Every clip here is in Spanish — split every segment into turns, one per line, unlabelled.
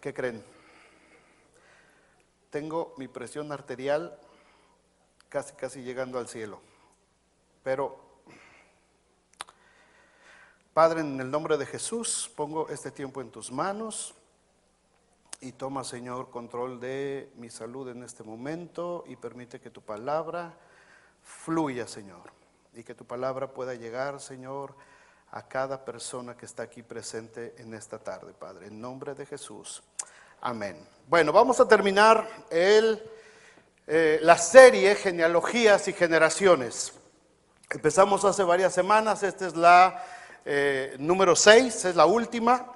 ¿Qué creen? Tengo mi presión arterial casi llegando al cielo. Pero, Padre, en el nombre de Jesús, pongo este tiempo en tus manos y toma, Señor, control de mi salud en este momento y permite que tu palabra fluya, Señor, y que tu palabra pueda llegar, Señor, a cada persona que está aquí presente en esta tarde, Padre, en nombre de Jesús. Amén. Bueno, vamos a terminar la serie Genealogías y Generaciones. Empezamos hace varias semanas, esta es la número 6, es la última,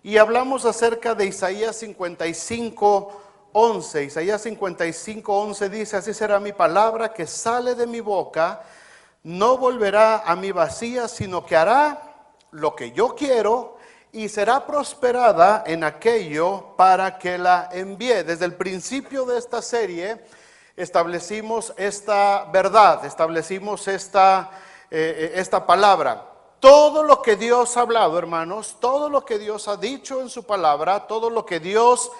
y hablamos acerca de Isaías 55:11. Isaías 55:11 dice: así será mi palabra que sale de mi boca, no volverá a mí vacía, sino que hará lo que yo quiero y será prosperada en aquello para que la envíe. Desde el principio de esta serie establecimos esta verdad, establecimos esta palabra. Todo lo que Dios ha hablado, hermanos, todo lo que Dios ha dicho en su palabra, todo lo que Dios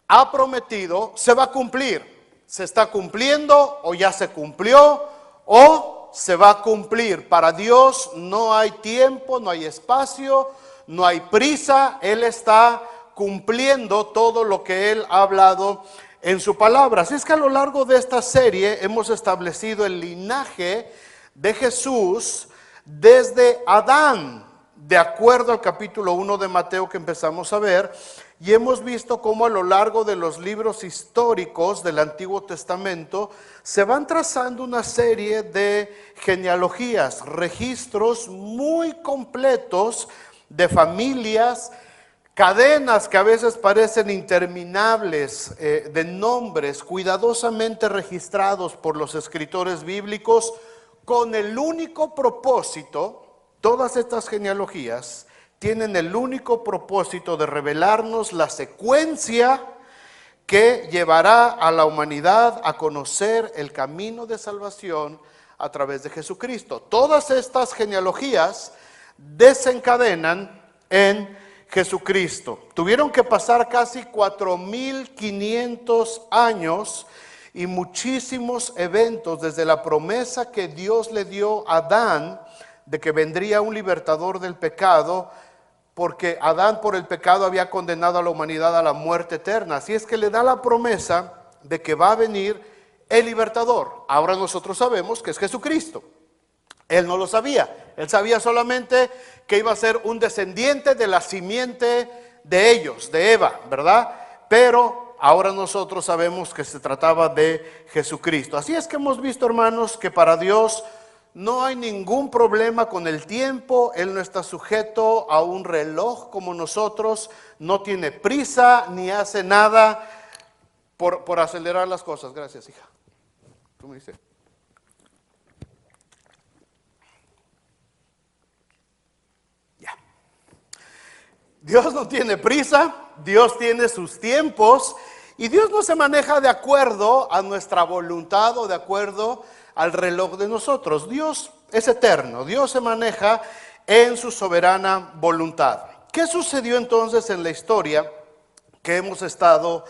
ha prometido, se va a cumplir. Se está cumpliendo o ya se cumplió o se va a cumplir. Para Dios no hay tiempo, no hay espacio, no hay prisa. Él está cumpliendo todo lo que Él ha hablado en su palabra. Así es que a lo largo de esta serie hemos establecido el linaje de Jesús desde Adán, de acuerdo al capítulo 1 de Mateo que empezamos a ver, y hemos visto cómo a lo largo de los libros históricos del Antiguo Testamento se van trazando una serie de genealogías, registros muy completos de familias, cadenas que a veces parecen interminables, de nombres cuidadosamente registrados por los escritores bíblicos, con el único propósito. Todas estas genealogías tienen el único propósito de revelarnos la secuencia que llevará a la humanidad a conocer el camino de salvación a través de Jesucristo. Todas estas genealogías desencadenan en Jesucristo. Tuvieron que pasar casi 4,500 años y muchísimos eventos desde la promesa que Dios le dio a Adán de que vendría un libertador del pecado, porque Adán por el pecado había condenado a la humanidad a la muerte eterna. Así es que le da la promesa de que va a venir el libertador. Ahora nosotros sabemos que es Jesucristo. Él no lo sabía. Él sabía solamente que iba a ser un descendiente de la simiente de ellos, de Eva, ¿verdad? Pero ahora nosotros sabemos que se trataba de Jesucristo. Así es que hemos visto, hermanos, que para Dios no hay ningún problema con el tiempo. Él no está sujeto a un reloj como nosotros, no tiene prisa ni hace nada por acelerar las cosas. Gracias, hija. ¿Tú me dices? Ya. Dios no tiene prisa, Dios tiene sus tiempos y Dios no se maneja de acuerdo a nuestra voluntad o de acuerdo al reloj de nosotros. Dios es eterno, Dios se maneja en su soberana voluntad. ¿Qué sucedió entonces en la historia que hemos estado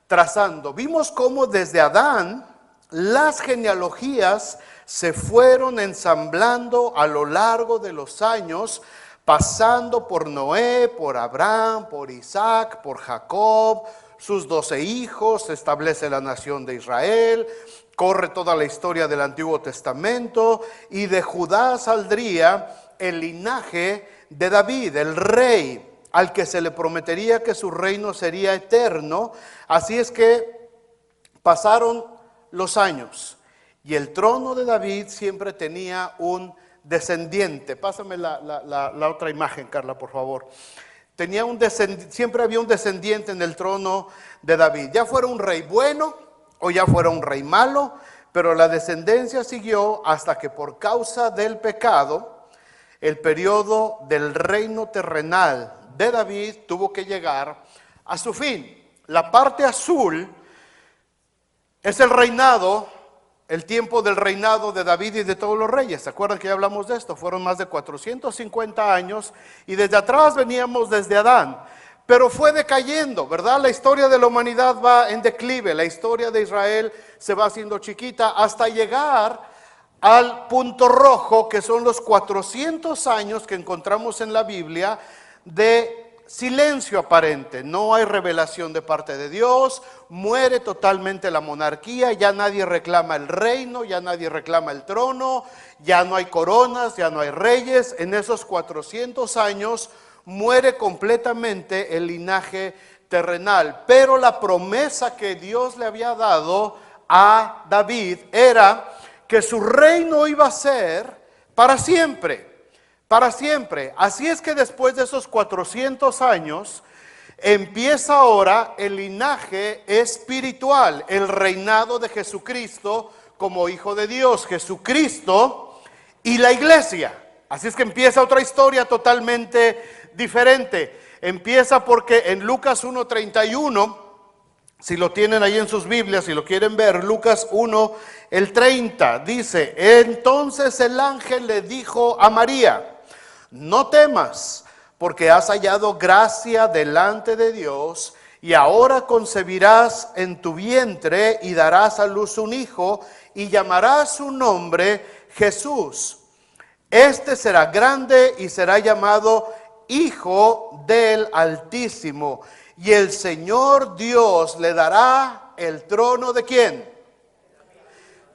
trazando? Vimos cómo desde Adán las genealogías se fueron ensamblando a lo largo de los años, pasando por Noé, por Abraham, por Isaac, por Jacob, sus 12 hijos, se establece la nación de Israel. Corre toda la historia del Antiguo Testamento y de Judá saldría el linaje de David, el rey, al que se le prometería que su reino sería eterno. Así es que pasaron los años y el trono de David siempre tenía un descendiente. Pásame la otra imagen, Carla, por favor. Siempre había un descendiente en el trono de David, ya fuera un rey bueno o ya fuera un rey malo, pero la descendencia siguió hasta que por causa del pecado, el periodo del reino terrenal de David tuvo que llegar a su fin. La parte azul es el reinado, el tiempo del reinado de David y de todos los reyes. ¿Se acuerdan que ya hablamos de esto? Fueron más de 450 años y desde atrás veníamos desde Adán. pero fue decayendo, ¿verdad? La historia de la humanidad va en declive, la historia de Israel se va haciendo chiquita hasta llegar al punto rojo, que son los 400 años que encontramos en la Biblia de silencio aparente. No hay revelación de parte de Dios, muere totalmente la monarquía, ya nadie reclama el reino, ya nadie reclama el trono, ya no hay coronas, ya no hay reyes. En esos 400 años muere completamente el linaje terrenal, pero la promesa que Dios le había dado a David era que su reino iba a ser para siempre, para siempre. Así es que después de esos 400 años, empieza ahora el linaje espiritual, el reinado de Jesucristo como Hijo de Dios, Jesucristo y la iglesia. Así es que empieza otra historia totalmente diferente. Empieza porque en Lucas 1:31, si lo tienen ahí en sus Biblias, si lo quieren ver, Lucas 1, el 30, dice: entonces el ángel le dijo a María: no temas, porque has hallado gracia delante de Dios, y ahora concebirás en tu vientre y darás a luz un hijo, y llamarás su nombre Jesús. Este será grande y será llamado Hijo del Altísimo, y el Señor Dios le dará el trono ¿de quién?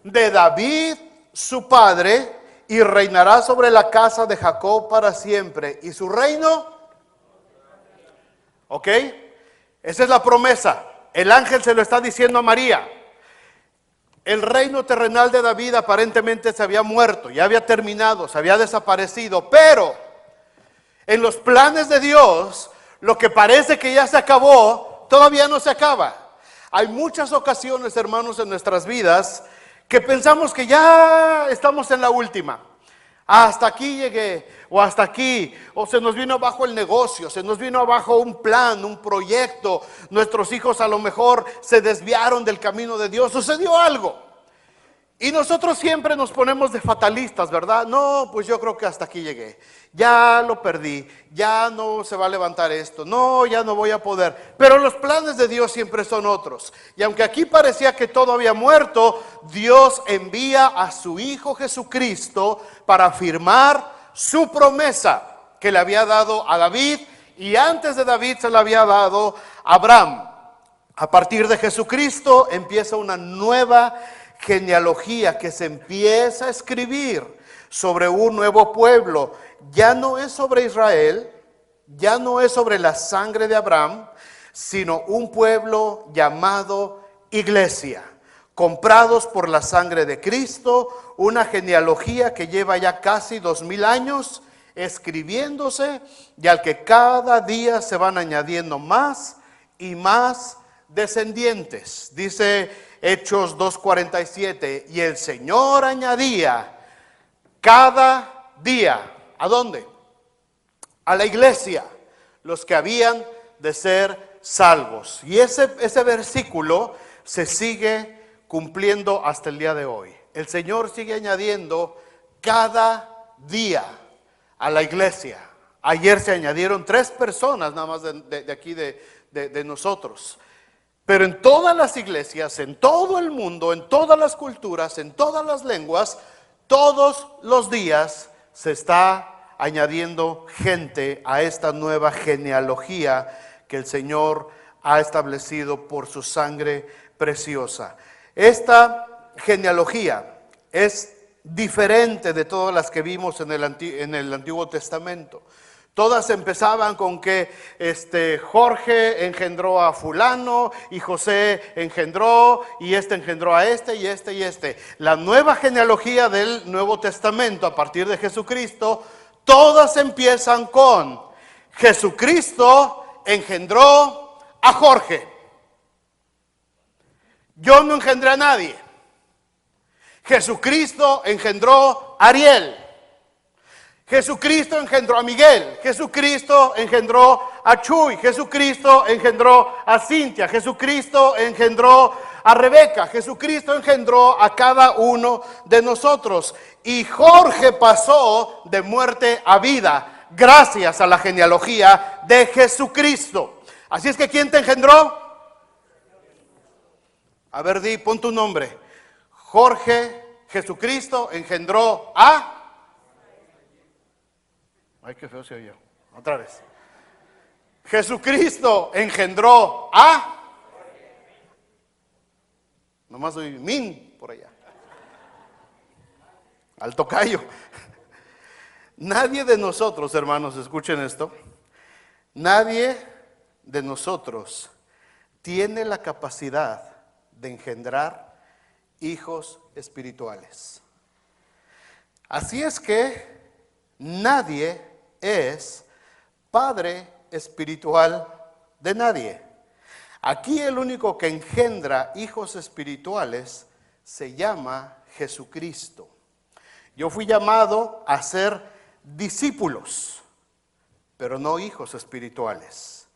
De David, su padre, y reinará sobre la casa de Jacob para siempre. ¿Y su reino? ¿Ok? Esa es la promesa. El ángel se lo está diciendo a María. El reino terrenal de David aparentemente se había muerto, ya había terminado, se había desaparecido, pero en los planes de Dios, lo que parece que ya se acabó, todavía no se acaba. Hay muchas ocasiones, hermanos, en nuestras vidas que pensamos que ya estamos en la última. Hasta aquí llegué, o hasta aquí, o se nos vino abajo el negocio, se nos vino abajo un plan, un proyecto. Nuestros hijos a lo mejor se desviaron del camino de Dios, sucedió algo. Y nosotros siempre nos ponemos de fatalistas, ¿verdad? No, pues yo creo que hasta aquí llegué. Ya lo perdí, ya no se va a levantar esto, no, ya no voy a poder. Pero los planes de Dios siempre son otros. Y aunque aquí parecía que todo había muerto, Dios envía a su Hijo Jesucristo para firmar su promesa que le había dado a David, y antes de David se la había dado a Abraham. A partir de Jesucristo empieza una nueva genealogía que se empieza a escribir sobre un nuevo pueblo. Ya no es sobre Israel, ya no es sobre la sangre de Abraham, sino un pueblo llamado iglesia, comprados por la sangre de Cristo, una genealogía que lleva ya casi 2000 años escribiéndose, y al que cada día se van añadiendo más y más descendientes. Dice Hechos 2:47, y el Señor añadía cada día, ¿a dónde? A la iglesia, los que habían de ser salvos. Y ese versículo se sigue cumpliendo hasta el día de hoy. El Señor sigue añadiendo cada día a la iglesia. Ayer se añadieron 3 personas nada más de aquí de nosotros. Pero en todas las iglesias, en todo el mundo, en todas las culturas, en todas las lenguas, todos los días se está añadiendo gente a esta nueva genealogía que el Señor ha establecido por su sangre preciosa. Esta genealogía es diferente de todas las que vimos en el Antiguo Testamento. Todas empezaban con que Jorge engendró a fulano, y José engendró, y engendró a y este. La nueva genealogía del Nuevo Testamento, a partir de Jesucristo, todas empiezan con: Jesucristo engendró a Jorge. Yo no engendré a nadie. Jesucristo engendró a Ariel. Jesucristo engendró a Miguel, Jesucristo engendró a Chuy, Jesucristo engendró a Cintia, Jesucristo engendró a Rebeca, Jesucristo engendró a cada uno de nosotros. Y Jorge pasó de muerte a vida gracias a la genealogía de Jesucristo. Así es que ¿quién te engendró? A ver, pon tu nombre. Jorge Jesucristo engendró a... Ay, qué feo se oyó. Otra vez. Jesucristo engendró a... Nomás soy Min por allá. Al tocayo. Nadie de nosotros, hermanos, escuchen esto. Nadie de nosotros tiene la capacidad de engendrar hijos espirituales. Así es que nadie es padre espiritual de nadie. Aquí el único que engendra hijos espirituales se llama Jesucristo. Yo fui llamado a ser discípulos, pero no hijos espirituales.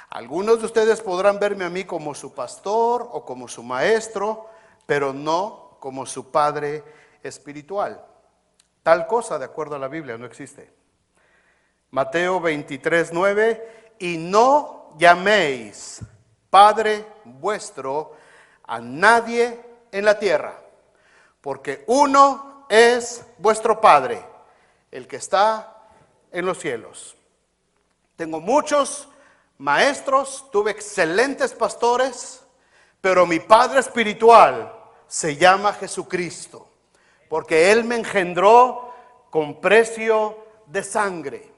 Algunos de ustedes podrán verme a mí como su pastor o como su maestro, pero no como su padre espiritual. Tal cosa, de acuerdo a la Biblia, no existe. Mateo 23:9, y no llaméis Padre vuestro a nadie en la tierra, porque uno es vuestro Padre, el que está en los cielos. Tengo muchos maestros, tuve excelentes pastores, pero mi Padre espiritual se llama Jesucristo, porque Él me engendró con precio de sangre.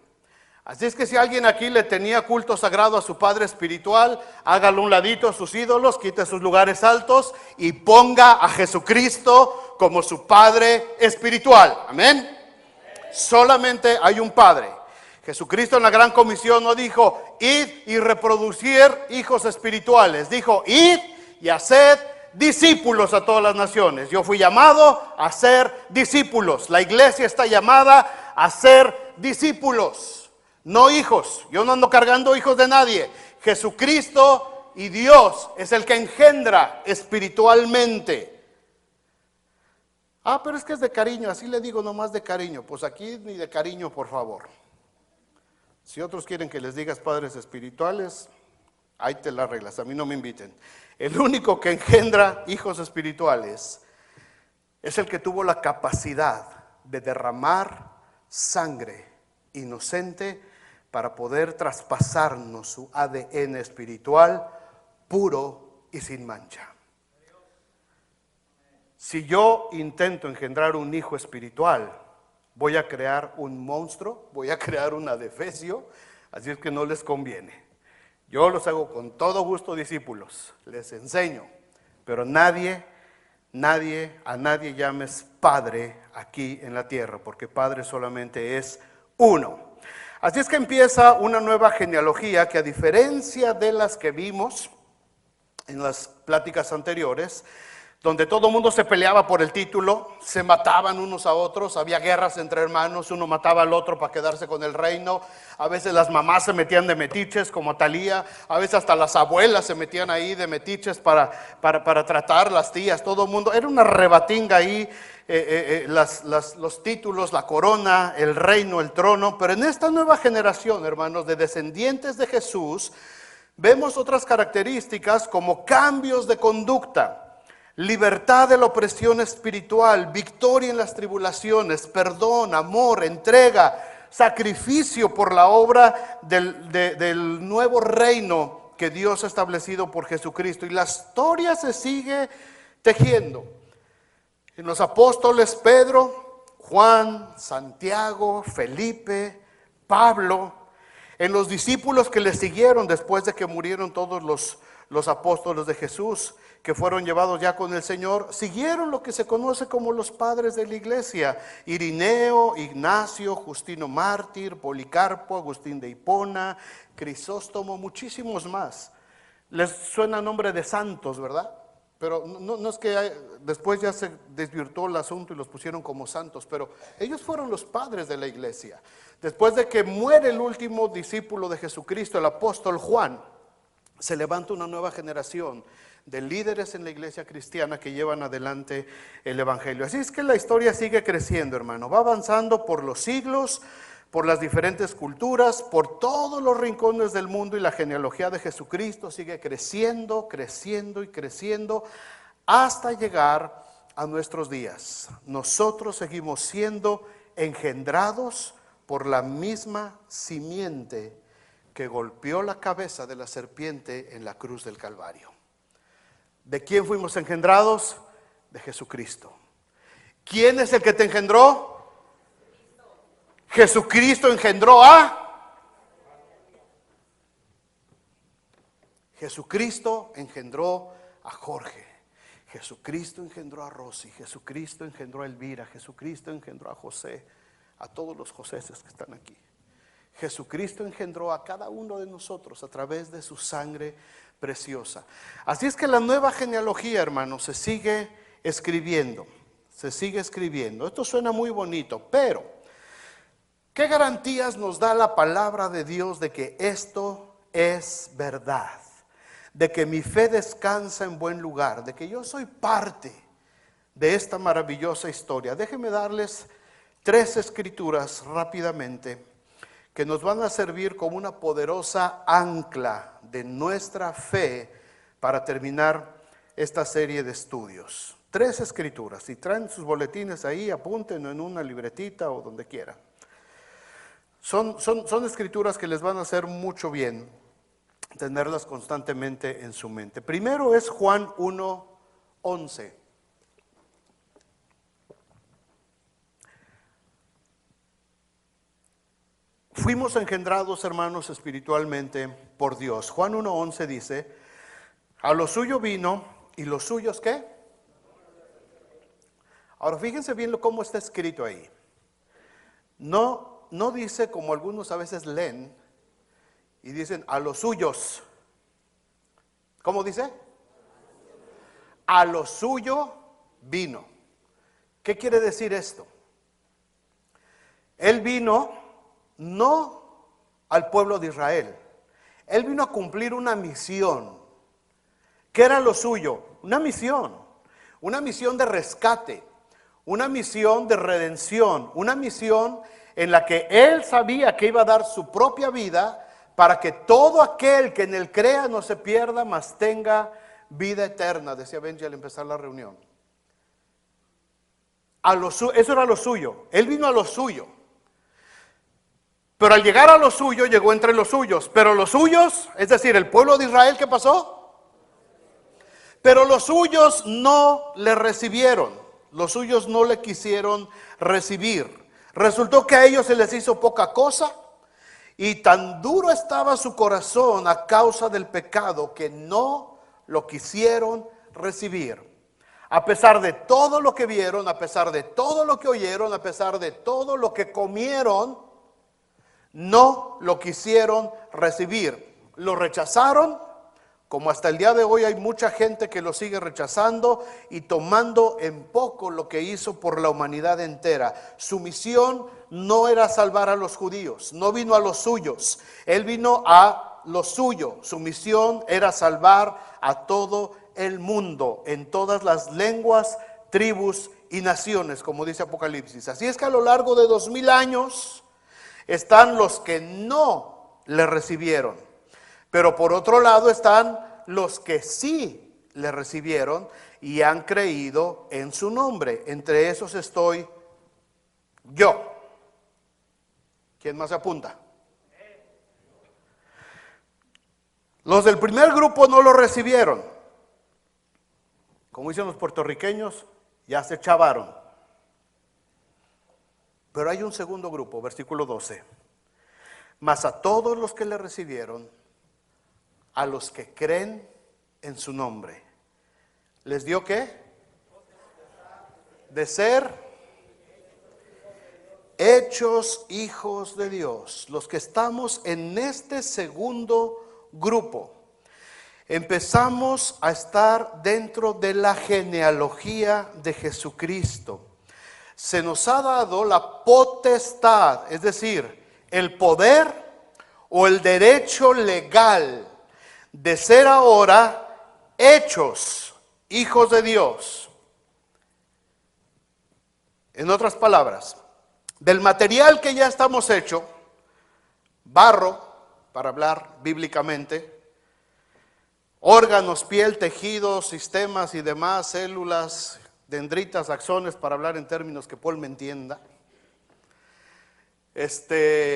Así es que si alguien aquí le tenía culto sagrado a su Padre espiritual, hágalo un ladito a sus ídolos, quite sus lugares altos y ponga a Jesucristo como su Padre espiritual. Amén. Solamente hay un Padre. Jesucristo en la gran comisión no dijo, id y reproducir hijos espirituales. Dijo, id y haced discípulos a todas las naciones. Yo fui llamado a ser discípulos. La iglesia está llamada a ser discípulos, no hijos. Yo no ando cargando hijos de nadie. Jesucristo y Dios es el que engendra espiritualmente. Pero es que es de cariño, así le digo nomás de cariño. Pues aquí ni de cariño, por favor. Si otros quieren que les digas padres espirituales, ahí te las arreglas, a mí no me inviten. El único que engendra hijos espirituales es el que tuvo la capacidad de derramar sangre inocente para poder traspasarnos su ADN espiritual puro y sin mancha. Si yo intento engendrar un hijo espiritual, voy a crear un monstruo, voy a crear un adefesio, así es que no les conviene. Yo los hago con todo gusto discípulos, les enseño, pero a nadie llames padre aquí en la tierra, porque padre solamente es uno. Así es que empieza una nueva genealogía que, a diferencia de las que vimos en las pláticas anteriores, donde todo el mundo se peleaba por el título, se mataban unos a otros, había guerras entre hermanos, uno mataba al otro para quedarse con el reino. A veces las mamás se metían de metiches como Talía, a veces hasta las abuelas se metían ahí de metiches para tratar, las tías, todo el mundo. Era una rebatinga ahí, los títulos, la corona, el reino, el trono. Pero en esta nueva generación, hermanos, de descendientes de Jesús, vemos otras características como cambios de conducta. Libertad de la opresión espiritual, victoria en las tribulaciones, perdón, amor, entrega, sacrificio por la obra del nuevo reino que Dios ha establecido por Jesucristo. Y la historia se sigue tejiendo. En los apóstoles Pedro, Juan, Santiago, Felipe, Pablo, en los discípulos que le siguieron después de que murieron todos los apóstoles de Jesús, que fueron llevados ya con el Señor, siguieron lo que se conoce como los padres de la iglesia: Irineo, Ignacio, Justino Mártir, Policarpo, Agustín de Hipona, Crisóstomo, muchísimos más. Les suena nombre de santos, ¿verdad? Pero no es que después ya se desvirtuó el asunto y los pusieron como santos, pero ellos fueron los padres de la iglesia. Después de que muere el último discípulo de Jesucristo, el apóstol Juan, se levanta una nueva generación de líderes en la iglesia cristiana que llevan adelante el evangelio. Así es que la historia sigue creciendo, hermano, va avanzando por los siglos, por las diferentes culturas, por todos los rincones del mundo, y la genealogía de Jesucristo sigue creciendo, creciendo y creciendo hasta llegar a nuestros días. Nosotros seguimos siendo engendrados por la misma simiente que golpeó la cabeza de la serpiente en la cruz del Calvario. ¿De quién fuimos engendrados? De Jesucristo. ¿Quién es el que te engendró? Jesucristo engendró a... Jesucristo engendró a Jorge. Jesucristo engendró a Rosy. Jesucristo engendró a Elvira. Jesucristo engendró a José. A todos los Joséses que están aquí. Jesucristo engendró a cada uno de nosotros a través de su sangre preciosa. Así es que la nueva genealogía, hermanos, se sigue escribiendo. Se sigue escribiendo. Esto suena muy bonito, pero ¿qué garantías nos da la palabra de Dios de que esto es verdad? De que mi fe descansa en buen lugar, de que yo soy parte de esta maravillosa historia. Déjenme darles 3 escrituras rápidamente que nos van a servir como una poderosa ancla de nuestra fe para terminar esta serie de estudios. 3 escrituras. Si traen sus boletines ahí, apúntenlo en una libretita o donde quieran. Son escrituras que les van a hacer mucho bien tenerlas constantemente en su mente. Primero es Juan 1:11. Fuimos engendrados, hermanos, espiritualmente por Dios. Juan 1:11 dice, a lo suyo vino, y los suyos, ¿qué? Ahora fíjense bien cómo está escrito ahí. No dice como algunos a veces leen y dicen a los suyos. ¿Cómo dice? A lo suyo vino. ¿Qué quiere decir esto? Él vino no al pueblo de Israel. Él vino a cumplir una misión. ¿Qué era lo suyo? Una misión de rescate, una misión de redención, una misión en la que Él sabía que iba a dar su propia vida para que todo aquel que en Él crea no se pierda, mas tenga vida eterna, decía Benji al empezar la reunión. Eso era lo suyo. Él vino a lo suyo. Pero al llegar a lo suyo, llegó entre los suyos. Pero los suyos, es decir, el pueblo de Israel, ¿qué pasó? Pero los suyos no le recibieron. Los suyos no le quisieron recibir. Resultó que a ellos se les hizo poca cosa. Y tan duro estaba su corazón a causa del pecado que no lo quisieron recibir. A pesar de todo lo que vieron, a pesar de todo lo que oyeron, a pesar de todo lo que comieron, no lo quisieron recibir. Lo rechazaron, como hasta el día de hoy hay mucha gente que lo sigue rechazando y tomando en poco lo que hizo por la humanidad entera. Su misión no era salvar a los judíos, no vino a los suyos, Él vino a lo suyo. Su misión era salvar a todo el mundo, en todas las lenguas, tribus y naciones, como dice Apocalipsis. Así es que a lo largo de 2000 años están los que no le recibieron, pero por otro lado están los que sí le recibieron y han creído en su nombre. Entre esos estoy yo. ¿Quién más se apunta? Los del primer grupo no lo recibieron. Como dicen los puertorriqueños, ya se chavaron. Pero hay un segundo grupo, versículo 12. Mas a todos los que le recibieron, a los que creen en su nombre, ¿les dio qué? De ser hechos hijos de Dios. Los que estamos en este segundo grupo, empezamos a estar dentro de la genealogía de Jesucristo. Se nos ha dado la potestad, es decir, el poder o el derecho legal de ser ahora hechos hijos de Dios. En otras palabras, Del material que ya estamos hecho, barro, para hablar bíblicamente, órganos, piel, tejidos, sistemas y demás, células, dendritas, axones, para hablar en términos que Paul me entienda,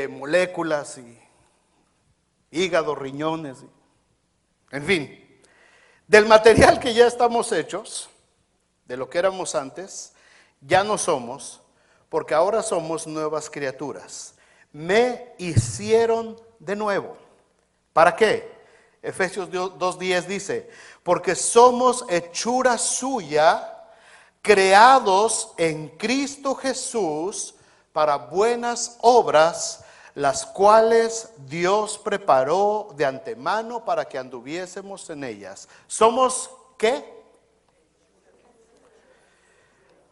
moléculas y hígado, riñones, en fin, del material que ya estamos hechos, de lo que éramos antes, ya no somos, porque ahora somos nuevas criaturas. Me hicieron de nuevo. ¿Para qué? Efesios 2:10 dice, porque somos hechura suya, creados en Cristo Jesús para buenas obras, las cuales Dios preparó de antemano para que anduviésemos en ellas. ¿Somos qué?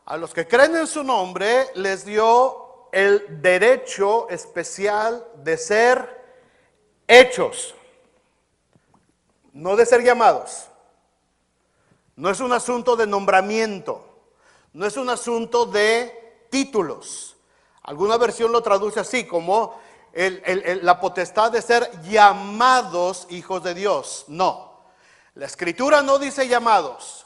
A los que creen en su nombre les dio el derecho especial de ser hechos, no de ser llamados. No es un asunto de nombramiento, no es un asunto de títulos. Alguna versión lo traduce así, como la potestad de ser llamados hijos de Dios. No, la Escritura no dice llamados,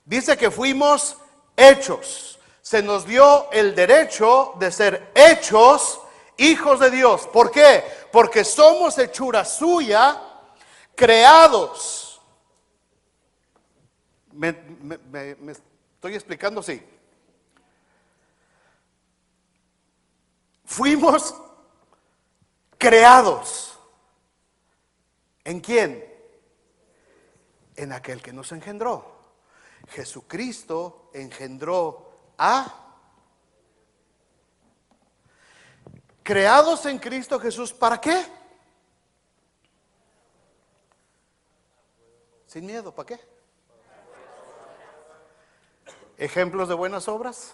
dice que fuimos hechos. Se nos dio el derecho de ser hechos hijos de Dios. ¿Por qué? Porque somos hechura suya, creados. ¿Me estoy explicando? Sí. Fuimos creados. ¿En quién? En aquel que nos engendró. Jesucristo engendró a... Creados en Cristo Jesús, ¿para qué? Sin miedo, ¿para qué? ¿Ejemplos de buenas obras?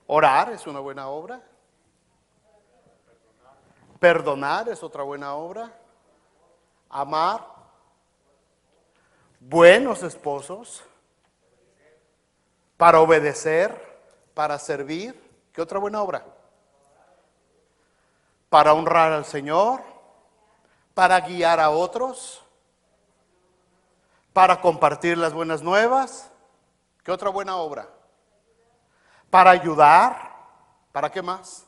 Orar es una buena obra. Perdonar es otra buena obra. Amar. Buenos esposos. Para obedecer. Para servir. ¿Qué otra buena obra? Para honrar al Señor. Para guiar a otros. Para compartir las buenas nuevas. ¿Qué otra buena obra? Para ayudar. ¿Para qué más?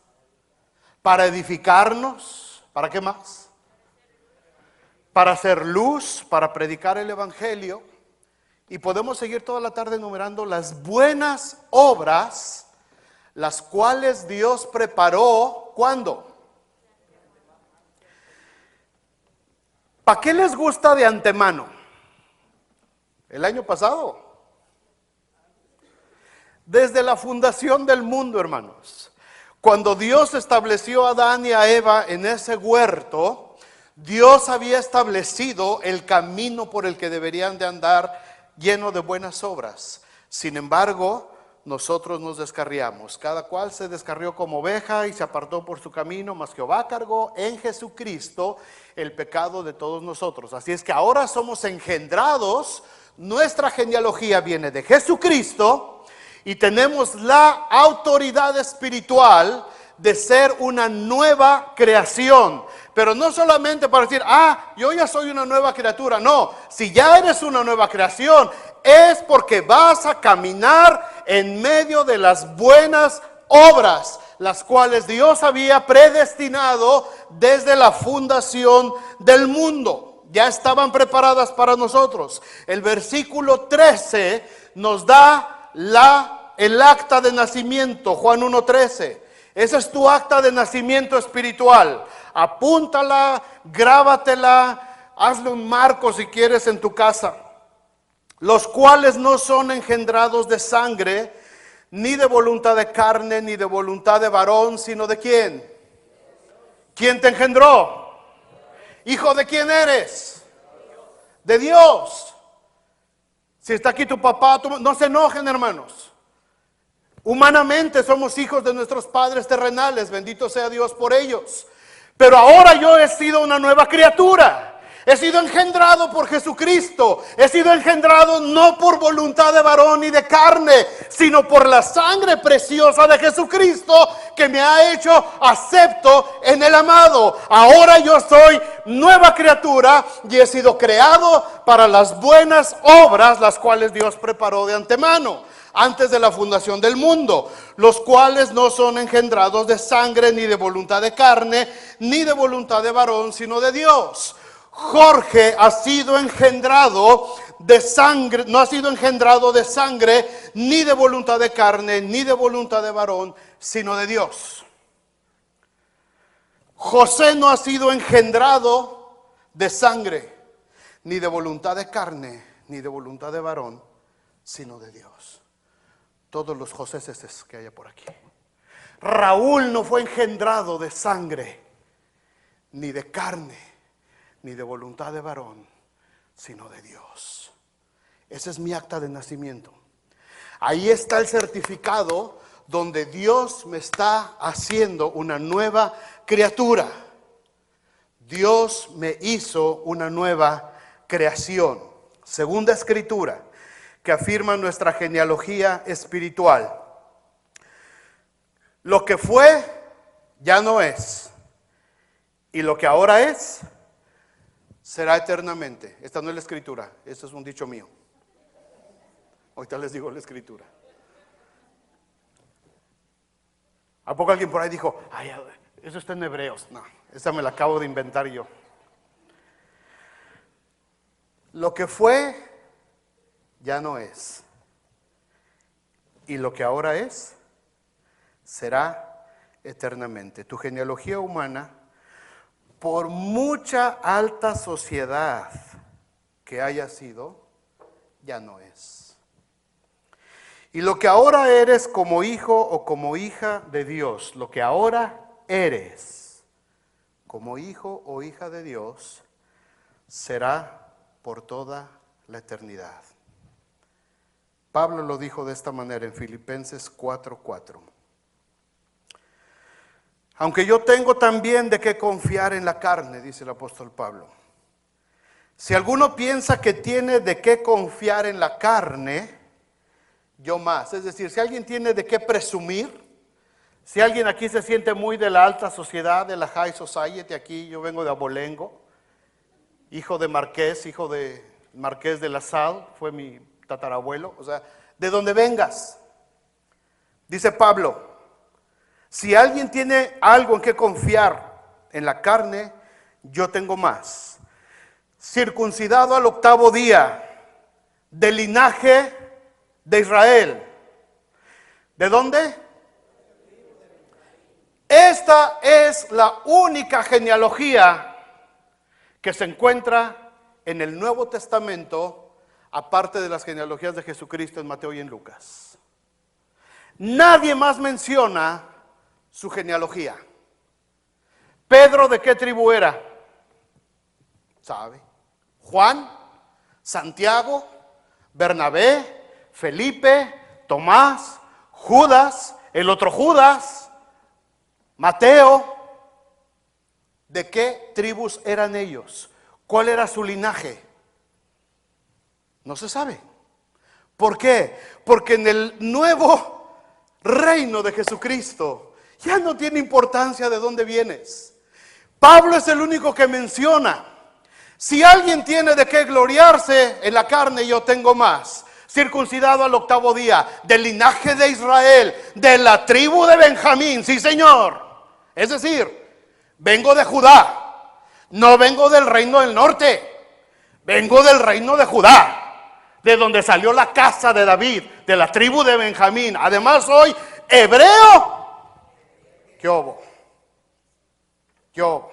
Para edificarnos. ¿Para qué más? Para hacer luz, para predicar el Evangelio. Y podemos seguir toda la tarde enumerando las buenas obras, las cuales Dios preparó. ¿Cuándo? ¿Para qué les gusta de antemano? El año pasado. Desde la fundación del mundo, hermanos. Cuando Dios estableció a Adán y a Eva en ese huerto, Dios había establecido el camino por el que deberían de andar, lleno de buenas obras. Sin embargo, nosotros nos descarriamos. Cada cual se descarrió como oveja y se apartó por su camino, mas Jehová cargó en Jesucristo el pecado de todos nosotros. Así es que ahora somos engendrados. Nuestra genealogía viene de Jesucristo. Y tenemos la autoridad espiritual de ser una nueva creación. Pero no solamente para decir, yo ya soy una nueva criatura. No, si ya eres una nueva creación, es porque vas a caminar en medio de las buenas obras, las cuales Dios había predestinado desde la fundación del mundo. Ya estaban preparadas para nosotros. El versículo 13 nos da el acta de nacimiento, Juan 1:13. Esa es tu acta de nacimiento espiritual. Apúntala, grábatela, hazle un marco si quieres en tu casa. Los cuales no son engendrados de sangre, ni de voluntad de carne, ni de voluntad de varón, sino de ¿quién? ¿Quién te engendró? ¿Hijo de quién eres? De Dios. Si está aquí tu papá, no se enojen, hermanos. Humanamente somos hijos de nuestros padres terrenales, bendito sea Dios por ellos. Pero ahora yo he sido una nueva criatura. He sido engendrado por Jesucristo. He sido engendrado no por voluntad de varón ni de carne, sino por la sangre preciosa de Jesucristo, que me ha hecho acepto en el amado. Ahora yo soy nueva criatura y he sido creado para las buenas obras, las cuales Dios preparó de antemano, antes de la fundación del mundo, los cuales no son engendrados de sangre, ni de voluntad de carne, ni de voluntad de varón, sino de Dios. Jorge ha sido engendrado de sangre, no ha sido engendrado de sangre, ni de voluntad de carne, ni de voluntad de varón, sino de Dios. José no ha sido engendrado de sangre, ni de voluntad de carne, ni de voluntad de varón, sino de Dios. Todos los Joséses que haya por aquí. Raúl no fue engendrado de sangre, ni de carne, ni de voluntad de varón, sino de Dios. Ese es mi acta de nacimiento. Ahí está el certificado donde Dios me está haciendo una nueva criatura. Dios me hizo una nueva creación. Segunda Escritura, que afirma nuestra genealogía espiritual. Lo que fue, ya no es. Y lo que ahora es, será eternamente. Esta no es la Escritura, esto es un dicho mío. Ahorita les digo la Escritura. ¿A poco alguien por ahí dijo, ay, eso está en Hebreos? No, esa me la acabo de inventar yo. Lo que fue, ya no es. Y lo que ahora es, será eternamente. Tu genealogía humana, por mucha alta sociedad que haya sido, ya no es. Y lo que ahora eres como hijo o como hija de Dios, lo que ahora eres como hijo o hija de Dios, será por toda la eternidad. Pablo lo dijo de esta manera en Filipenses 4:4. Aunque yo tengo también de qué confiar en la carne, dice el apóstol Pablo. Si alguno piensa que tiene de qué confiar en la carne, yo más. Es decir, si alguien tiene de qué presumir, si alguien aquí se siente muy de la alta sociedad, de la high society, aquí yo vengo de Abolengo, hijo de Marqués, hijo de Marqués de la Sal, fue mi tatarabuelo, o sea, de donde vengas. Dice Pablo, si alguien tiene algo en que confiar en la carne, yo tengo más. Circuncidado al 8º día, del linaje de Israel. ¿De dónde? Esta es la única genealogía que se encuentra en el Nuevo Testamento, aparte de las genealogías de Jesucristo en Mateo y en Lucas. Nadie más menciona su genealogía. Pedro, ¿de qué tribu era? ¿Sabe? Juan, Santiago, Bernabé, Felipe, Tomás, Judas, el otro Judas, Mateo. ¿De qué tribus eran ellos? ¿Cuál era su linaje? No se sabe. ¿Por qué? Porque en el nuevo reino de Jesucristo ya no tiene importancia de dónde vienes. Pablo es el único que menciona: si alguien tiene de qué gloriarse en la carne, yo tengo más. Circuncidado al 8º día, del linaje de Israel, de la tribu de Benjamín, sí señor. Es decir, vengo de Judá, no vengo del reino del norte, vengo del reino de Judá, de donde salió la casa de David, de la tribu de Benjamín. Además soy hebreo. ¿Qué hubo? ¿Qué hubo?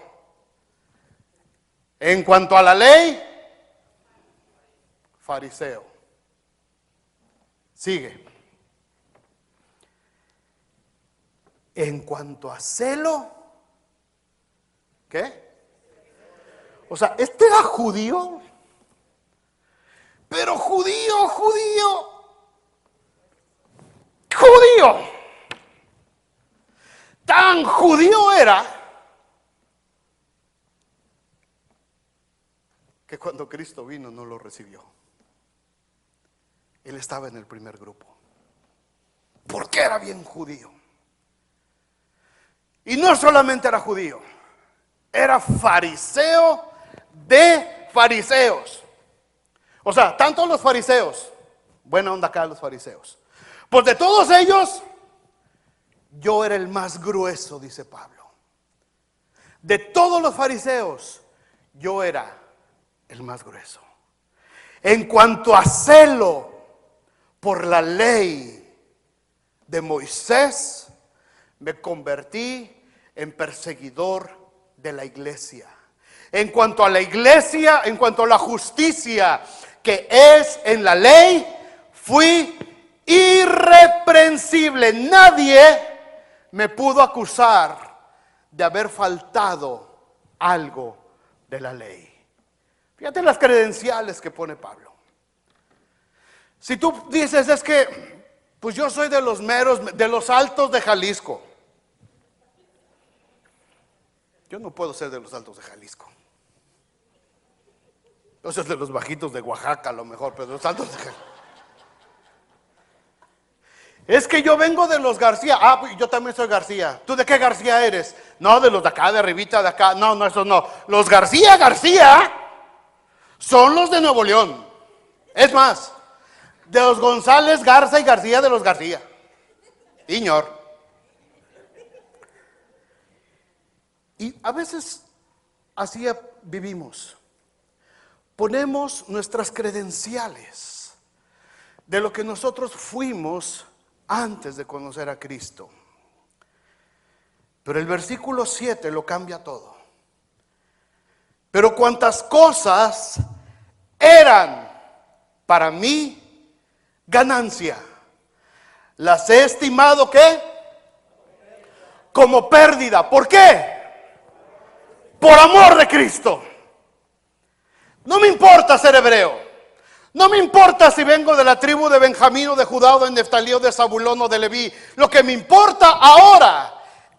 En cuanto a la ley, fariseo. Sigue. En cuanto a celo, ¿qué? O sea, este era judío, pero judío. Tan judío era que cuando Cristo vino no lo recibió. Él estaba en el primer grupo, porque era bien judío. Y no solamente era judío, era fariseo de fariseos. O sea, tanto los fariseos, buena onda acá los fariseos, pues de todos ellos, yo era el más grueso, dice Pablo. De todos los fariseos, yo era el más grueso. En cuanto a celo por la ley de Moisés, me convertí en perseguidor de la iglesia. En cuanto a la iglesia, en cuanto a la justicia que es en la ley, fui irreprensible. Nadie me pudo acusar de haber faltado algo de la ley. Fíjate las credenciales que pone Pablo. Si tú dices, es que pues yo soy de los meros, de los altos de Jalisco. Yo no puedo ser de los altos de Jalisco. Yo soy de los bajitos de Oaxaca a lo mejor, pero de los altos de Jalisco. Es que yo vengo de los García. Ah, pues yo también soy García. ¿Tú de qué García eres? No, de los de acá, de arribita, de acá. No, no, esos no. Los García son los de Nuevo León. Es más, de los González, Garza y García de los García. Señor. Y a veces así vivimos. Ponemos nuestras credenciales de lo que nosotros fuimos antes de conocer a Cristo. Pero el versículo 7 lo cambia todo. Pero cuantas cosas eran para mí ganancia, las he estimado ¿qué? Como pérdida. ¿Por qué? Por amor de Cristo. No me importa ser hebreo. No me importa si vengo de la tribu de Benjamín o de Judá o de Neftalí o de Zabulón o de Leví. Lo que me importa ahora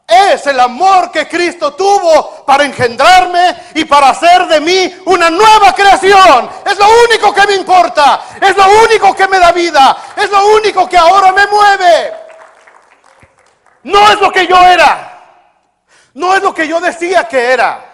es el amor que Cristo tuvo para engendrarme y para hacer de mí una nueva creación. Es lo único que me importa. Es lo único que me da vida. Es lo único que ahora me mueve. No es lo que yo era. No es lo que yo decía que era.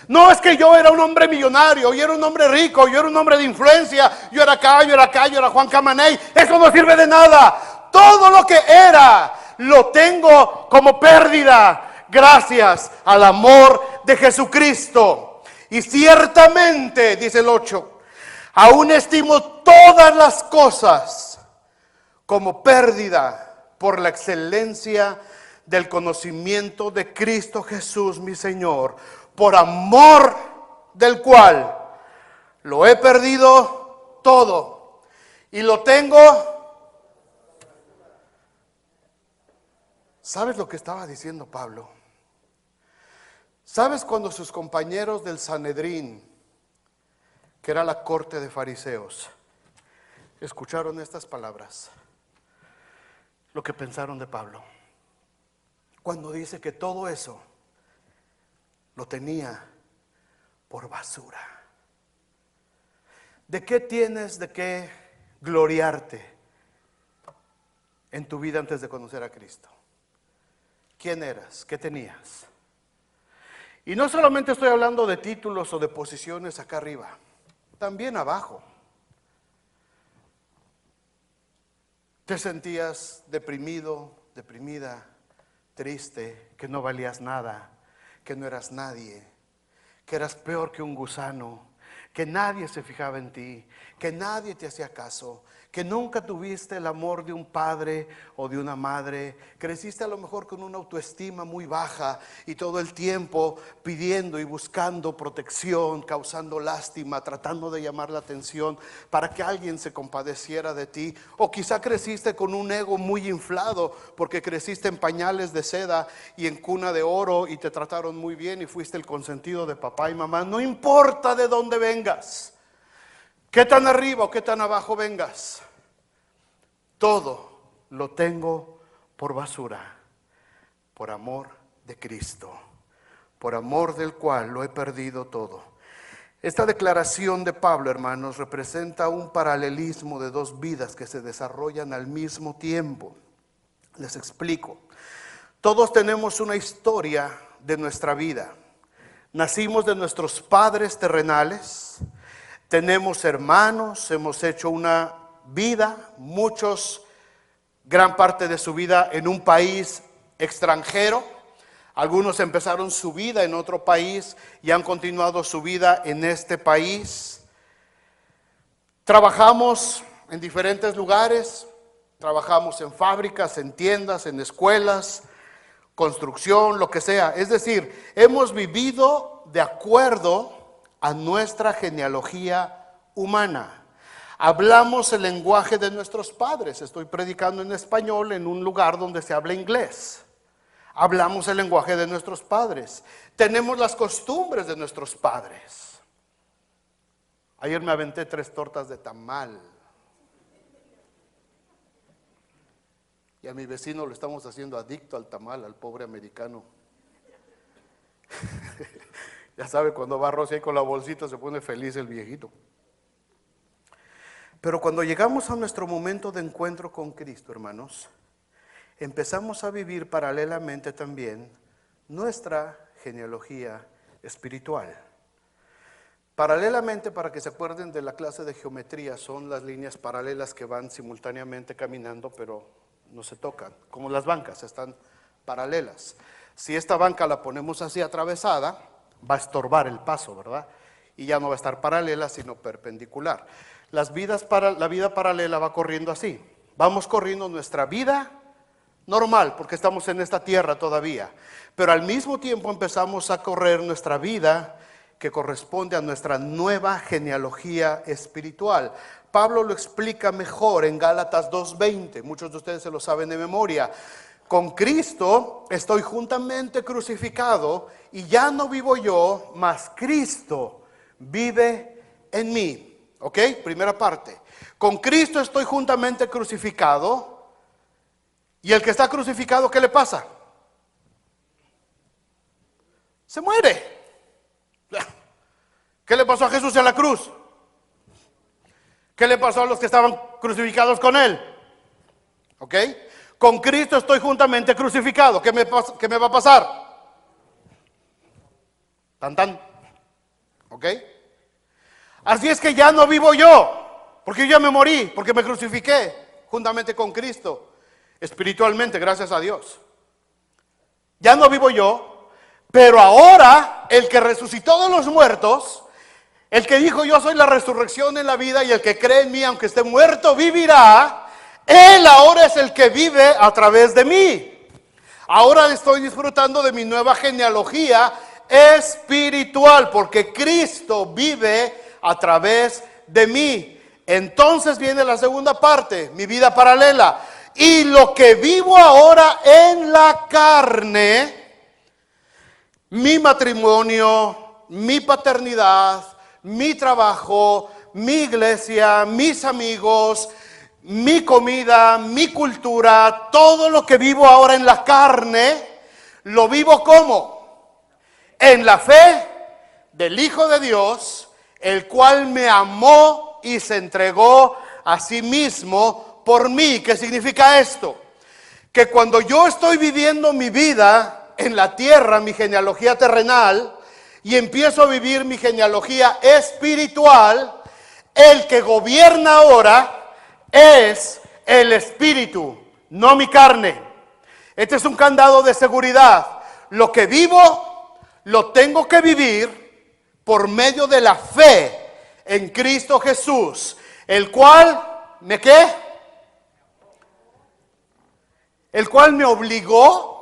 No es que yo era un hombre millonario, yo era un hombre rico, yo era un hombre de influencia, yo era acá, yo era Juan Camaney. Eso no sirve de nada. Todo lo que era lo tengo como pérdida gracias al amor de Jesucristo. Y ciertamente, dice el 8, aún estimo todas las cosas como pérdida por la excelencia del conocimiento de Cristo Jesús mi Señor, por amor del cual lo he perdido todo y lo tengo. ¿Sabes lo que estaba diciendo Pablo? ¿Sabes cuando sus compañeros del Sanedrín, que era la corte de fariseos, escucharon estas palabras? Lo que pensaron de Pablo, cuando dice que todo eso lo tenía por basura. ¿De qué tienes de qué gloriarte en tu vida antes de conocer a Cristo? ¿Quién eras? ¿Qué tenías? Y no solamente estoy hablando de títulos o de posiciones acá arriba, también abajo. Te sentías deprimido, deprimida, triste, que no valías nada, que no eras nadie, que eras peor que un gusano, que nadie se fijaba en ti, que nadie te hacía caso, que nunca tuviste el amor de un padre o de una madre, creciste a lo mejor con una autoestima muy baja y todo el tiempo pidiendo y buscando protección, causando lástima, tratando de llamar la atención para que alguien se compadeciera de ti. O quizá creciste con un ego muy inflado porque creciste en pañales de seda y en cuna de oro y te trataron muy bien y fuiste el consentido de papá y mamá. No importa de dónde vengas, qué tan arriba o qué tan abajo vengas, todo lo tengo por basura, por amor de Cristo, por amor del cual lo he perdido todo. Esta declaración de Pablo, hermanos, representa un paralelismo de dos vidas que se desarrollan al mismo tiempo. Les explico. Todos tenemos una historia de nuestra vida. Nacimos de nuestros padres terrenales, tenemos hermanos, hemos hecho una vida, muchos, gran parte de su vida en un país extranjero. Algunos empezaron su vida en otro país y han continuado su vida en este país. Trabajamos en diferentes lugares, trabajamos en fábricas, en tiendas, en escuelas, construcción, lo que sea. Es decir, hemos vivido de acuerdo a nuestra genealogía humana. Hablamos el lenguaje de nuestros padres. Estoy predicando en español en un lugar donde se habla inglés. Hablamos el lenguaje de nuestros padres. Tenemos las costumbres de nuestros padres. Ayer me aventé 3 tortas de tamal. Y a mi vecino lo estamos haciendo adicto al tamal, al pobre americano. Ya sabe, cuando va Rosy ahí con la bolsita se pone feliz el viejito. Pero cuando llegamos a nuestro momento de encuentro con Cristo, hermanos, empezamos a vivir paralelamente también nuestra genealogía espiritual. Paralelamente, para que se acuerden de la clase de geometría, son las líneas paralelas que van simultáneamente caminando, pero no se tocan, como las bancas, están paralelas. Si esta banca la ponemos así atravesada, va a estorbar el paso, ¿verdad? Y ya no va a estar paralela, sino perpendicular. La vida paralela va corriendo así. Vamos corriendo nuestra vida normal, porque estamos en esta tierra todavía. Pero al mismo tiempo empezamos a correr nuestra vida que corresponde a nuestra nueva genealogía espiritual. Pablo lo explica mejor en Gálatas 2:20. Muchos de ustedes se lo saben de memoria. Con Cristo estoy juntamente crucificado y ya no vivo yo, mas Cristo vive en mí. ¿Ok? Primera parte. Con Cristo estoy juntamente crucificado. Y el que está crucificado, ¿qué le pasa? Se muere. ¿Qué le pasó a Jesús en la cruz? ¿Qué le pasó a los que estaban crucificados con él? ¿Ok? Con Cristo estoy juntamente crucificado. ¿Qué me va a pasar? Tan tan. ¿Ok? Así es que ya no vivo yo, porque yo ya me morí, porque me crucifiqué juntamente con Cristo, espiritualmente, gracias a Dios. Ya no vivo yo, pero ahora el que resucitó de los muertos, el que dijo yo soy la resurrección en la vida y el que cree en mí, aunque esté muerto, vivirá, él ahora es el que vive a través de mí. Ahora estoy disfrutando de mi nueva genealogía espiritual, porque Cristo vive a través de mí. Entonces viene la segunda parte, mi vida paralela. Y lo que vivo ahora en la carne, mi matrimonio, mi paternidad, mi trabajo, mi iglesia, mis amigos, mi comida, mi cultura, todo lo que vivo ahora en la carne, lo vivo ¿cómo? En la fe del Hijo de Dios, el cual me amó y se entregó a sí mismo por mí. ¿Qué significa esto? Que cuando yo estoy viviendo mi vida en la tierra, mi genealogía terrenal, y empiezo a vivir mi genealogía espiritual, el que gobierna ahora es el Espíritu, no mi carne. Este es un candado de seguridad. Lo que vivo, lo tengo que vivir por medio de la fe en Cristo Jesús, el cual, ¿me qué? El cual me obligó,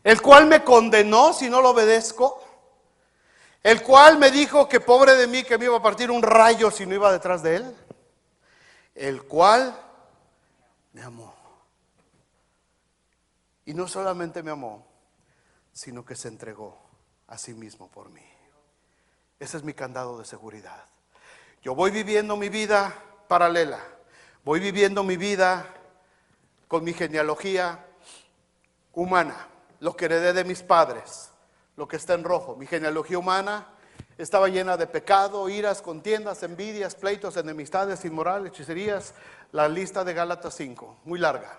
el cual me condenó si no lo obedezco, el cual me dijo que pobre de mí que me iba a partir un rayo si no iba detrás de él, el cual me amó. Y no solamente me amó, sino que se entregó a sí mismo por mí. Ese es mi candado de seguridad. Yo voy viviendo mi vida paralela, voy viviendo mi vida con mi genealogía humana, lo que heredé de mis padres, lo que está en rojo. Mi genealogía humana estaba llena de pecado, iras, contiendas, envidias, pleitos, enemistades, inmorales, hechicerías. La lista de Gálatas 5, muy larga.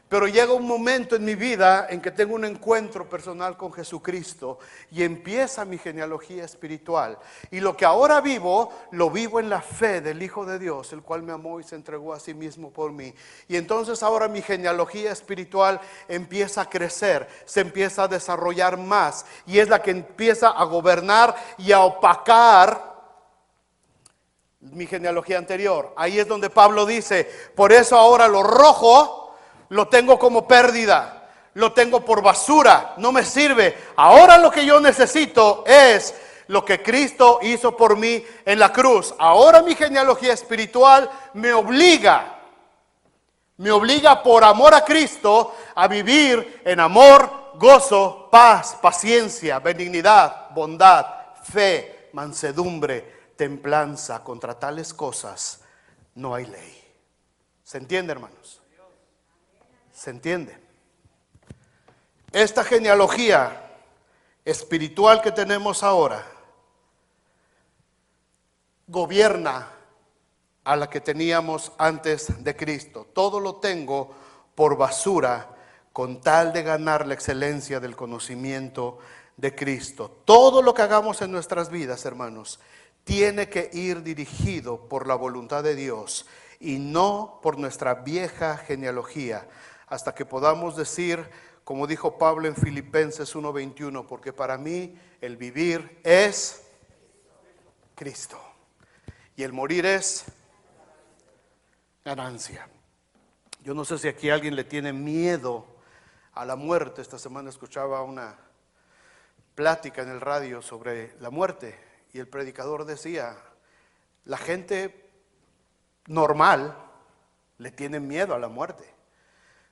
Pero llega un momento en mi vida en que tengo un encuentro personal con Jesucristo y empieza mi genealogía espiritual. Y lo que ahora vivo, lo vivo en la fe del Hijo de Dios, el cual me amó y se entregó a sí mismo por mí. Y entonces ahora mi genealogía espiritual empieza a crecer, se empieza a desarrollar más. Y es la que empieza a gobernar y a opacar mi genealogía anterior. Ahí es donde Pablo dice, por eso ahora lo rojo lo tengo como pérdida, lo tengo por basura, no me sirve. Ahora lo que yo necesito es lo que Cristo hizo por mí en la cruz. Ahora mi genealogía espiritual me obliga por amor a Cristo a vivir en amor, gozo, paz, paciencia, benignidad, bondad, fe, mansedumbre, templanza. Contra tales cosas no hay ley. ¿Se entiende, hermanos? ¿Se entiende? Esta genealogía espiritual que tenemos ahora gobierna a la que teníamos antes de Cristo. Todo lo tengo por basura con tal de ganar la excelencia del conocimiento de Cristo. Todo lo que hagamos en nuestras vidas, hermanos, tiene que ir dirigido por la voluntad de Dios y no por nuestra vieja genealogía, hasta que podamos decir, como dijo Pablo en Filipenses 1:21, porque para mí el vivir es Cristo y el morir es ganancia. Yo no sé si aquí alguien le tiene miedo a la muerte. Esta semana escuchaba una plática en el radio sobre la muerte y el predicador decía, la gente normal le tiene miedo a la muerte.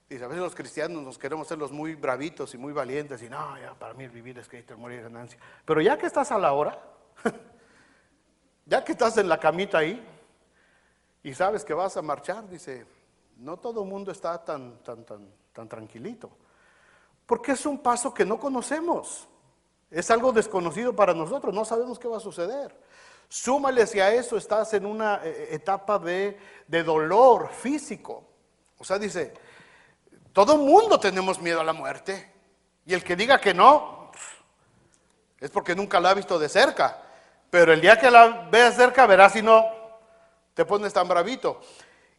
Dice, a veces los cristianos nos queremos ser los muy bravitos y muy valientes y no, ya para mí el vivir es Cristo, el morir es ganancia. Pero ya que estás a la hora, ya que estás en la camita ahí y sabes que vas a marchar, dice, no todo el mundo está tan tranquilito, porque es un paso que no conocemos, es algo desconocido para nosotros, no sabemos qué va a suceder. Súmale si a eso estás en una etapa de dolor físico. O sea, dice, todo el mundo tenemos miedo a la muerte. Y el que diga que no, es porque nunca la ha visto de cerca. Pero el día que la veas cerca, verás si no te pones tan bravito.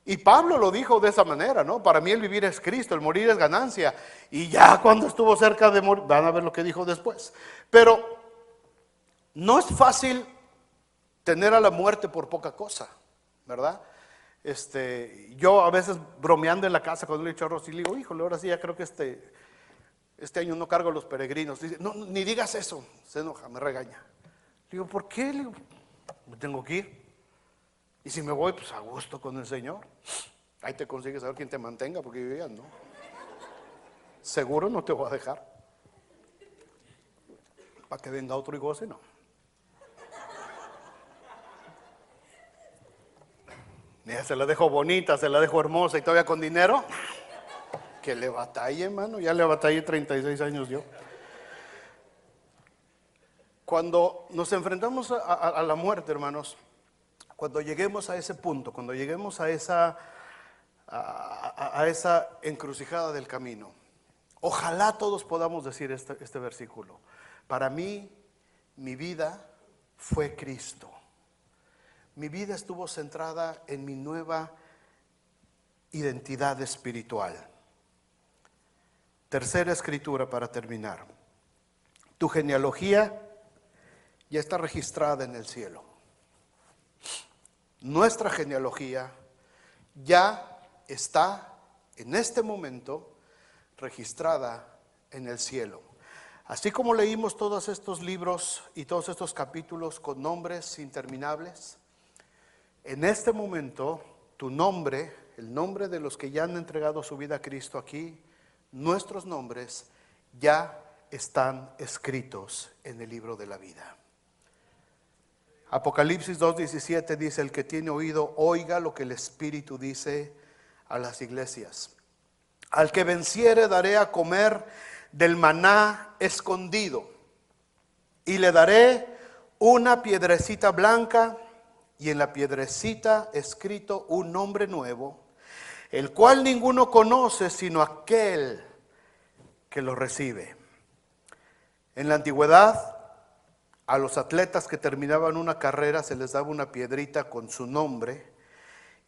Y Pablo lo dijo de esa manera, ¿no? Para mí el vivir es Cristo, el morir es ganancia. Y ya cuando estuvo cerca de morir, van a ver lo que dijo después. Pero no es fácil tener a la muerte por poca cosa, ¿verdad? Yo a veces bromeando en la casa cuando le he dicho a Rosy, le digo, híjole, ahora sí ya creo que este año no cargo a los peregrinos. Dice, no, ni digas eso, se enoja, me regaña. Le digo, ¿por qué? Le digo, me tengo que ir. Y si me voy, pues a gusto con el Señor. Ahí te consigues saber quién te mantenga, porque yo ya no. Seguro no te voy a dejar. Para que venga otro y goce, no. Ya se la dejo bonita, se la dejo hermosa y todavía con dinero. Que le batalle, hermano. Ya le batallé 36 años yo. Cuando nos enfrentamos a la muerte, hermanos, cuando lleguemos a ese punto, cuando lleguemos a esa encrucijada del camino, ojalá todos podamos decir este versículo. Para mí, mi vida fue Cristo. Mi vida estuvo centrada en mi nueva identidad espiritual. Tercera escritura para terminar. Tu genealogía ya está registrada en el cielo. Nuestra genealogía ya está en este momento registrada en el cielo. Así como leímos todos estos libros y todos estos capítulos con nombres interminables, en este momento tu nombre, el nombre de los que ya han entregado su vida a Cristo aquí, nuestros nombres ya están escritos en el libro de la vida. Apocalipsis 2:17 dice, el que tiene oído, oiga lo que el Espíritu dice a las iglesias. Al que venciere daré a comer del maná escondido. Y le daré una piedrecita blanca, y en la piedrecita escrito un nombre nuevo, el cual ninguno conoce sino aquel que lo recibe. En la antigüedad, a los atletas que terminaban una carrera se les daba una piedrita con su nombre,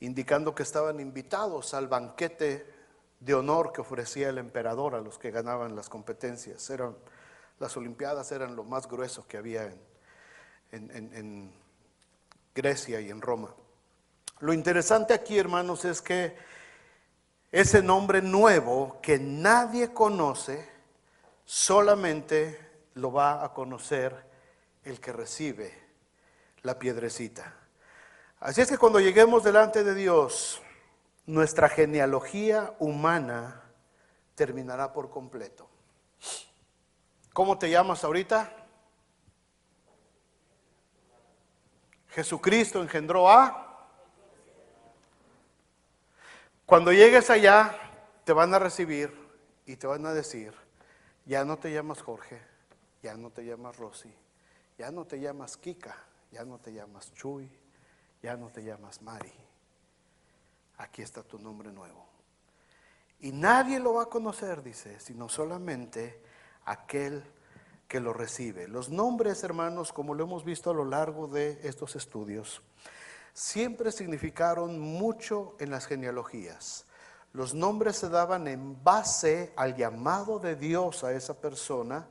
indicando que estaban invitados al banquete de honor que ofrecía el emperador a los que ganaban las competencias. Las olimpiadas eran lo más grueso que había en Grecia y en Roma. Lo interesante aquí, hermanos, es que ese nombre nuevo que nadie conoce, solamente lo va a conocer el que recibe la piedrecita. Así es que cuando lleguemos delante de Dios, nuestra genealogía humana terminará por completo. ¿Cómo te llamas ahorita? Jesucristo engendró a. Cuando llegues allá, te van a recibir y te van a decir, ya no te llamas Jorge, ya no te llamas Rosy, ya no te llamas Kika, ya no te llamas Chuy, ya no te llamas Mari. Aquí está tu nombre nuevo. Y nadie lo va a conocer, dice, sino solamente aquel que lo recibe. Los nombres, hermanos, como lo hemos visto a lo largo de estos estudios, siempre significaron mucho en las genealogías. Los nombres se daban en base al llamado de Dios a esa persona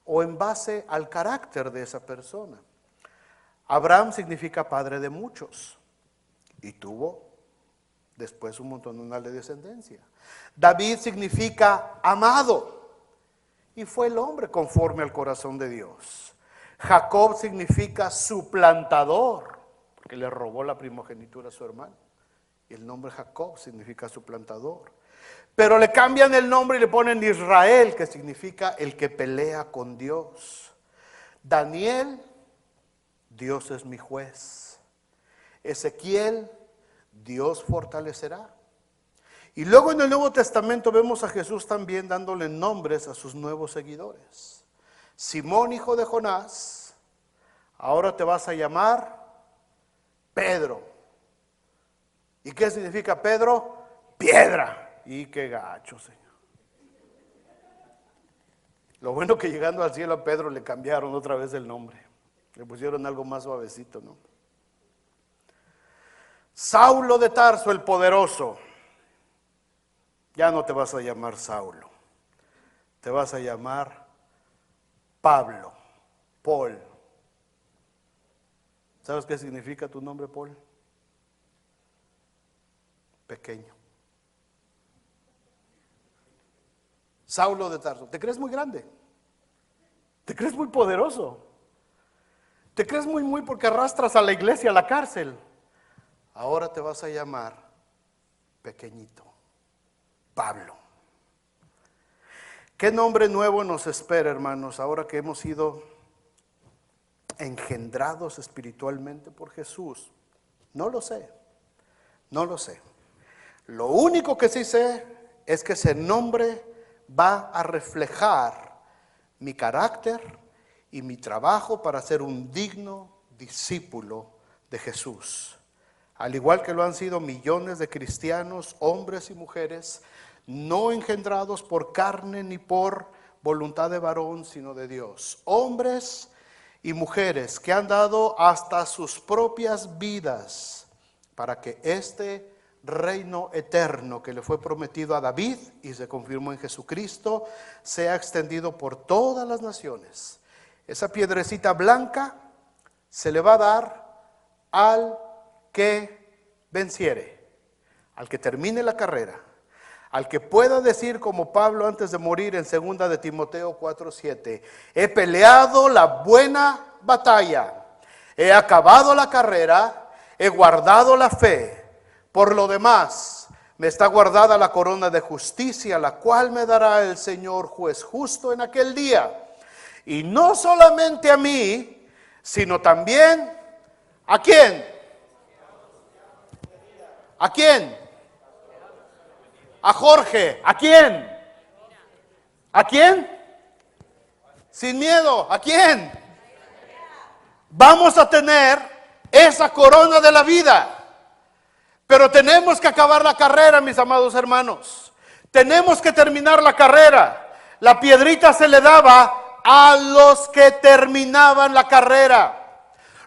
o en base al carácter de esa persona. Abraham significa padre de muchos y tuvo después un montón de descendencia. David significa amado y fue el hombre conforme al corazón de Dios. Jacob significa suplantador, porque le robó la primogenitura a su hermano. Y el nombre Jacob significa suplantador. Pero le cambian el nombre y le ponen Israel, que significa el que pelea con Dios. Daniel, Dios es mi juez. Ezequiel, Dios fortalecerá. Y luego en el Nuevo Testamento vemos a Jesús también dándole nombres a sus nuevos seguidores. Simón, hijo de Jonás, ahora te vas a llamar Pedro. ¿Y qué significa Pedro? Piedra. Y qué gacho, Señor. Lo bueno que llegando al cielo a Pedro le cambiaron otra vez el nombre. Le pusieron algo más suavecito, ¿no? Saulo de Tarso, el poderoso. Ya no te vas a llamar Saulo. Te vas a llamar Pablo, Paul. ¿Sabes qué significa tu nombre, Paul? Pequeño. Saulo de Tarso. ¿Te crees muy grande? ¿Te crees muy poderoso? ¿Te crees muy porque arrastras a la iglesia a la cárcel? Ahora te vas a llamar pequeñito, Pablo. ¿Qué nombre nuevo nos espera, hermanos, ahora que hemos sido engendrados espiritualmente por Jesús? No lo sé, no lo sé. Lo único que sí sé es que ese nombre va a reflejar mi carácter y mi trabajo para ser un digno discípulo de Jesús. Al igual que lo han sido millones de cristianos, hombres y mujeres, no engendrados por carne ni por voluntad de varón, sino de Dios. Hombres y mujeres que han dado hasta sus propias vidas para que este reino eterno que le fue prometido a David y se confirmó en Jesucristo sea extendido por todas las naciones. Esa piedrecita blanca se le va a dar al que venciere, al que termine la carrera, al que pueda decir como Pablo antes de morir en 2 de Timoteo 4:7, he peleado la buena batalla, he acabado la carrera, he guardado la fe. Por lo demás, me está guardada la corona de justicia, la cual me dará el Señor juez justo en aquel día. Y no solamente a mí, sino también, ¿a quién? ¿A quién? A Jorge. ¿A quién? ¿A quién? Sin miedo. ¿A quién? Vamos a tener esa corona de la vida. Pero tenemos que acabar la carrera, mis amados hermanos. Tenemos que terminar la carrera. La piedrita se le daba a los que terminaban la carrera.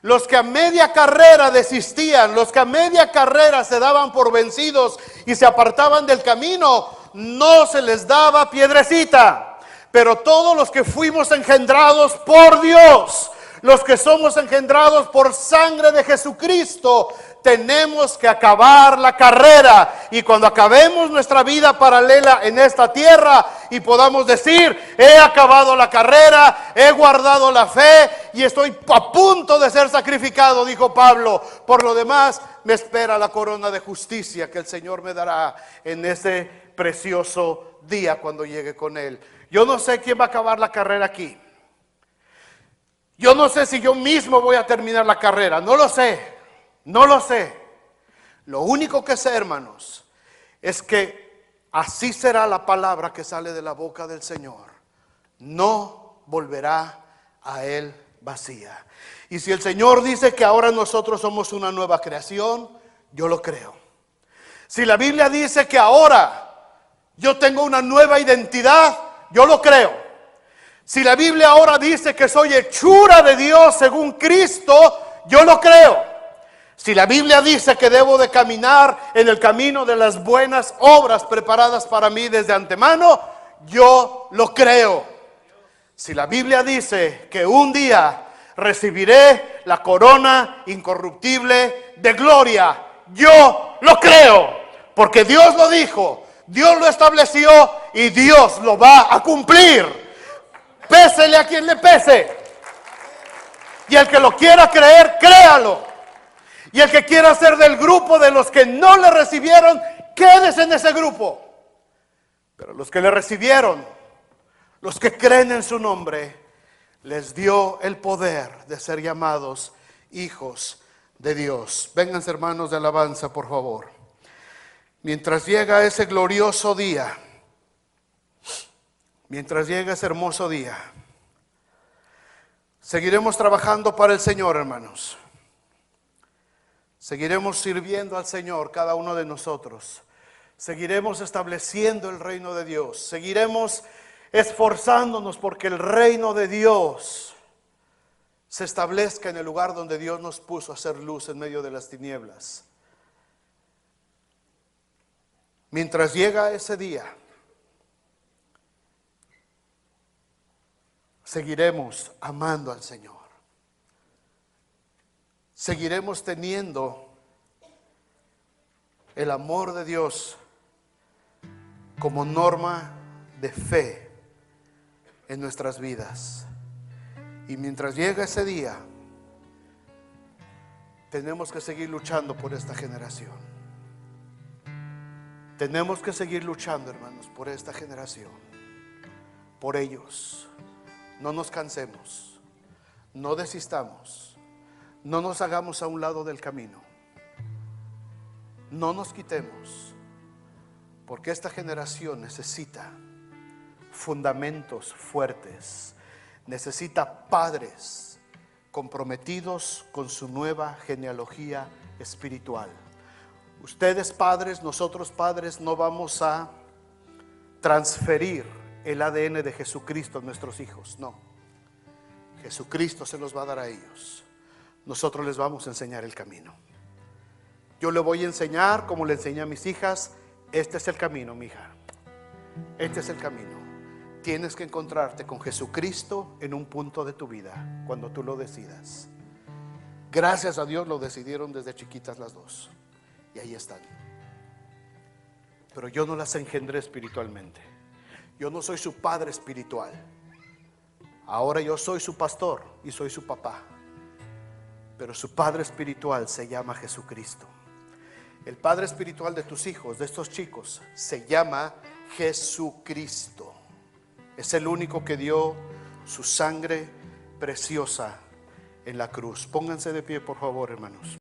Los que a media carrera desistían, los que a media carrera se daban por vencidos y se apartaban del camino, no se les daba piedrecita. Pero todos los que fuimos engendrados por Dios, los que somos engendrados por sangre de Jesucristo, tenemos que acabar la carrera. Y cuando acabemos nuestra vida paralela en esta tierra y podamos decir: he acabado la carrera, he guardado la fe y estoy a punto de ser sacrificado, dijo Pablo. Por lo demás, me espera la corona de justicia que el Señor me dará en ese precioso día cuando llegue con Él. Yo no sé quién va a acabar la carrera aquí. Yo no sé si yo mismo voy a terminar la carrera. No lo sé. No lo sé. Lo único que sé, hermanos, es que así será la palabra que sale de la boca del Señor. No volverá a Él vacía. Y si el Señor dice que ahora nosotros somos una nueva creación, yo lo creo. Si la Biblia dice que ahora yo tengo una nueva identidad, yo lo creo. Si la Biblia ahora dice que soy hechura de Dios según Cristo, yo lo creo. Si la Biblia dice que debo de caminar en el camino de las buenas obras preparadas para mí desde antemano, yo lo creo. Si la Biblia dice que un día recibiré la corona incorruptible de gloria, yo lo creo. Porque Dios lo dijo, Dios lo estableció y Dios lo va a cumplir. Pésele a quien le pese. Y el que lo quiera creer, créalo. Y el que quiera ser del grupo de los que no le recibieron, quédese en ese grupo. Pero los que le recibieron, los que creen en su nombre, les dio el poder de ser llamados hijos de Dios. Vénganse, hermanos de alabanza, por favor. Mientras llega ese glorioso día, mientras llega ese hermoso día, seguiremos trabajando para el Señor, hermanos. Seguiremos sirviendo al Señor, cada uno de nosotros. Seguiremos estableciendo el reino de Dios. Seguiremos esforzándonos porque el reino de Dios se establezca en el lugar donde Dios nos puso a hacer luz en medio de las tinieblas. Mientras llega ese día, seguiremos amando al Señor. Seguiremos teniendo el amor de Dios como norma de fe en nuestras vidas. Y mientras llega ese día, tenemos que seguir luchando por esta generación. Tenemos que seguir luchando, hermanos, por esta generación, por ellos. No nos cansemos, no desistamos. No nos hagamos a un lado del camino. No nos quitemos, porque esta generación necesita fundamentos fuertes. Necesita padres comprometidos con su nueva genealogía espiritual. Ustedes padres, nosotros padres, no vamos a transferir el ADN de Jesucristo a nuestros hijos, no. Jesucristo se los va a dar a ellos. Nosotros les vamos a enseñar el camino. Yo le voy a enseñar, como le enseñé a mis hijas, este es el camino, mija. Este es el camino. Tienes que encontrarte con Jesucristo en un punto de tu vida, cuando tú lo decidas. Gracias a Dios lo decidieron desde chiquitas las dos. Y ahí están. Pero yo no las engendré espiritualmente. Yo no soy su padre espiritual. Ahora yo soy su pastor y soy su papá. Pero su padre espiritual se llama Jesucristo. El padre espiritual de tus hijos, de estos chicos, se llama Jesucristo. Es el único que dio su sangre preciosa en la cruz. Pónganse de pie, por favor, hermanos.